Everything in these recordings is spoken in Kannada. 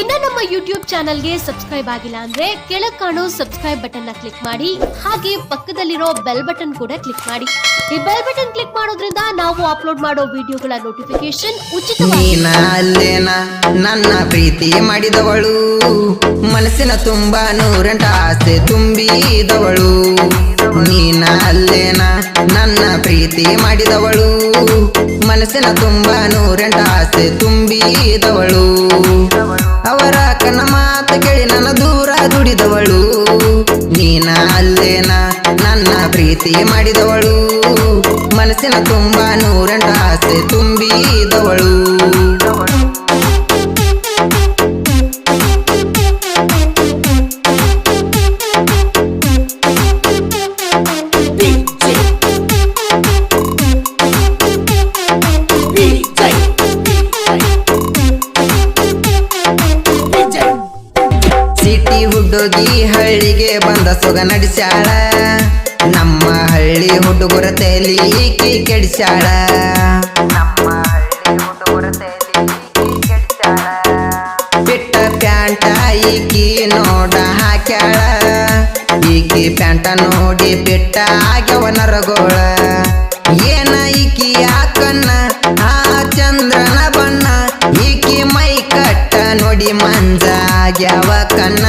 ಇನ್ನ ನಮ್ಮ ಯೂಟ್ಯೂಬ್ ಚಾನಲ್ಗೆ ಸಬ್ಸ್ಕ್ರೈಬ್ ಆಗಿಲ್ಲ ಅಂದ್ರೆ ಕೆಳಗೆ ಕಾಣೋ ಸಬ್ಸ್ಕ್ರೈಬ್ ಬಟನ್ ನ ಕ್ಲಿಕ್ ಮಾಡಿ, ಹಾಗೆ ಪಕ್ಕದಲ್ಲಿರೋ ಬೆಲ್ ಬಟನ್ ಕೂಡ ಕ್ಲಿಕ್ ಮಾಡಿ. ಈ ಬೆಲ್ ಬಟನ್ ಕ್ಲಿಕ್ ಮಾಡೋದ್ರಿಂದ ನಾವು ಅಪ್ಲೋಡ್ ಮಾಡೋ ವಿಡಿಯೋಗಳ ನೋಟಿಫಿಕೇಶನ್ ಉಚಿತವಾಗಿ. ನನ್ನ ಪ್ರೀತಿ ಮಾಡಿದವಳು, ಮನಸ್ಸಿನ ತುಂಬಾ ನೂರೆಂಟ ಆಸೆ ತುಂಬಿದವಳು. ನೀನ ಅಲ್ಲೇನ ನನ್ನ ಪ್ರೀತಿ ಮಾಡಿದವಳು, ಮನಸ್ಸಿನ ತುಂಬಾ ನೂರೆಂಟ ಆಸೆ ತುಂಬಿದವಳು. ಅವರ ಕಣ್ಣ ಮಾತು ಕೇಳಿ ನನ್ನ ದೂರ ದುಡಿದವಳು. ನೀನ ಅಲ್ಲೇನ ನನ್ನ ಪ್ರೀತಿ ಮಾಡಿದವಳು, ಮನಸ್ಸಿನ ತುಂಬಾ ನೂರೆಂಟ ಆಸೆ ತುಂಬಿದವಳು. ಸಿಟಿ ಹುಡುಗಿ ಹಳ್ಳಿಗೆ ಬಂದ ಸೊಗ ನಡೆಸ್ಯಾಳ, ನಮ್ಮ ಹಳ್ಳಿ ಹುಡುಗರ ತೇಲಿ ಈಕಿ ಕೆಡಿಸ್ಯಾಳ. ಬಿಟ್ಟ ಪ್ಯಾಂಟ ಈಕಿ ನೋಡ ಹಾಕ್ಯಾಳ, ಈಕಿ ಪ್ಯಾಂಟ ನೋಡಿ ಬಿಟ್ಟ ಆಗ್ಯವ ನರಗೋಳ. ಏನ ಈಕಿ ಯಾಕನ್ನ ಆ ಚಂದ್ರನ ಬಣ್ಣ, ಈಕಿ ಮೈ ಕಟ್ಟ ನೋಡಿ ಮಂಜಾಗ್ಯಾವ ಕಣ್ಣ.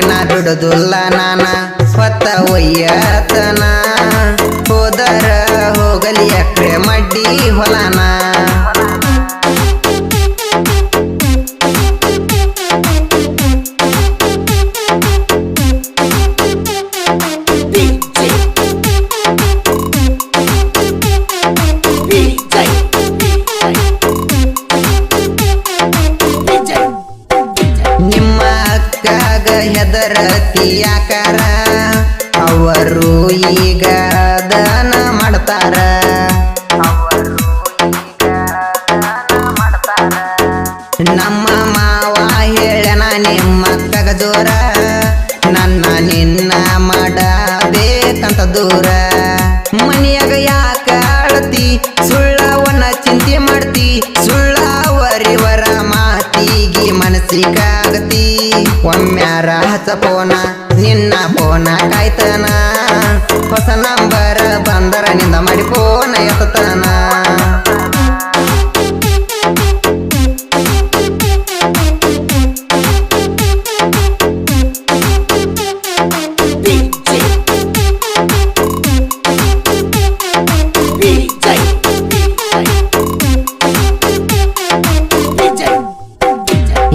ನಾ ಬಿಡುದಿಲ್ಲ ನಾನ ಹೊತ್ತ ಒಯ್ಯತನ, ಹೋದರ ಹೋಗಲಿ ಎಕ್ರೆ ಮಡ್ಡಿ ಹೊಲನ. ನಿಮ್ಮ ಅಕ್ಕಾಗ ಹೆದರತಿ ಯಾಕಾರ, ಅವರು ಈಗ ದಾನ ಮಾಡ್ತಾರ. ನಮ್ಮ ಮಾವ ಹೇಳನ ನಿಮ್ಮ ಅಕ್ಕಗ ದೂರ, ನನ್ನ ನಿನ್ನ ಮಾಡಬೇಕಂತ ದೂರ. ಮನೆಯಾಗ ಯಾಕ ಅಳತಿ ಸುಳ್ಳವನ್ನ ಚಿಂತೆ ಮಾಡ್ತಿ, ಸುಳ್ಳವರಿವರ ಮಾತಿಗೆ ಮನಸ್ಸಿಗಾಗತಿ. ಒಮ್ಮ್ಯಾರ ಹಚ್ಚ ಪೋನ ನಿನ್ನ ಪೋನ ಕಾಯ್ತನ, ಹೊಸ ನಂಬರ ಬಂದರ ನಿಂದ ಮಾಡಿ ಪೋನ ಎತ್ತತನ.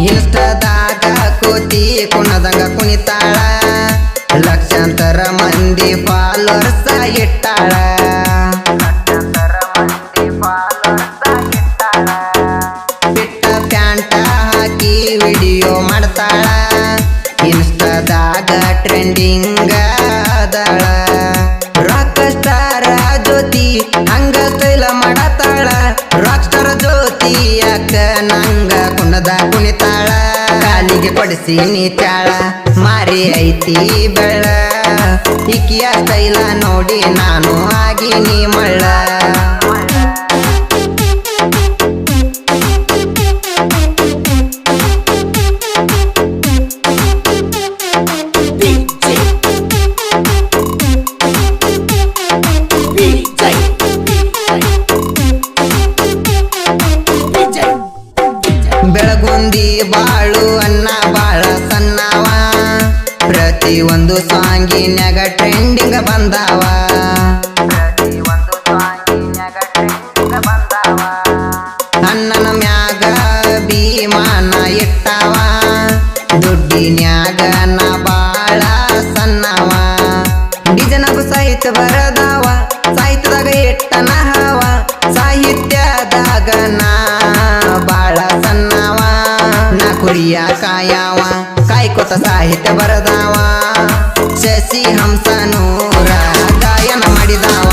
ಇನ್ಸ್ಟಾದಾಗ ಕೂತಿ ಕುಣದಂಗ ಕುಣಿತಾಳ, ಲಕ್ಷಾಂತರ ಮಂದಿ ಫಾಲೋವರ್ಸ ಇಟ್ಟಾಳ. ಬಿಟ್ಟ ಪ್ಯಾಂಟ ಹಾಕಿ ವಿಡಿಯೋ ಮಾಡ್ತಾಳ, ಇನ್ಸ್ಟಾದಾಗ ಟ್ರೆಂಡಿಂಗ್ ಅದಾಳ. ರಾಕ್ ಸ್ಟಾರ್ ಜ್ಯೋತಿ ಹಂಗ ಸ್ಟೈಲ ಮಾಡತಾಳ, ರಾಕ್ ಸ್ಟಾರ್ ಜ್ಯೋತಿ ಯಾಕ ನಂಗ ಕುಣದ ಕುಣಿತಾಳ. ಕಾಲಿಗೆ ಕೊಡಿಸಿ ನೀತಾಳ, ಮಾರಿ ಐತಿ ಬೆಳ, ಇಕಿಯ ಸ್ಟೈಲ ನೋಡಿ ನಾನು ಆಗಿ ನೀ ಮಳ್ಳ. ಬೆಳಗುಂದಿ ಬಾಳು ಅನ್ನ ಬಾಳ ಸಣ್ಣವ, ಪ್ರತಿ ಒಂದು ಸಾಂಗಿನ್ಯಾಗ ಟ್ರೆಂಡಿಂಗ್ ಬಂದಾವ. ಅಣ್ಣನ ಮ್ಯಾಗ ಭೀಮಾನ ಇಟ್ಟವ, ದುಡ್ಡಿನ್ಯಾಗ ನ ಬಾಳ ಸಣ್ಣವ. ಡಿಜನಗು ಸಾಹಿತ್ಯ ಬರದಾವ, ಸಾಹಿತ್ಯದಾಗ ಇಟ್ಟನ ಹವ, ಸಾಹಿತ್ಯದಾಗ ನಾ ಬಾಳ ಸಣ್ಣವ. ನಾ ಕುರಿಯ ಕಾಯವ, ಕಾಯ್ಕೊತ ಸಾಹಿತ್ಯ ಬರದಾವ. ಶಶಿ ಹಂಸ ನೂರ ಗಾಯನ ಮಾಡಿದಾವ.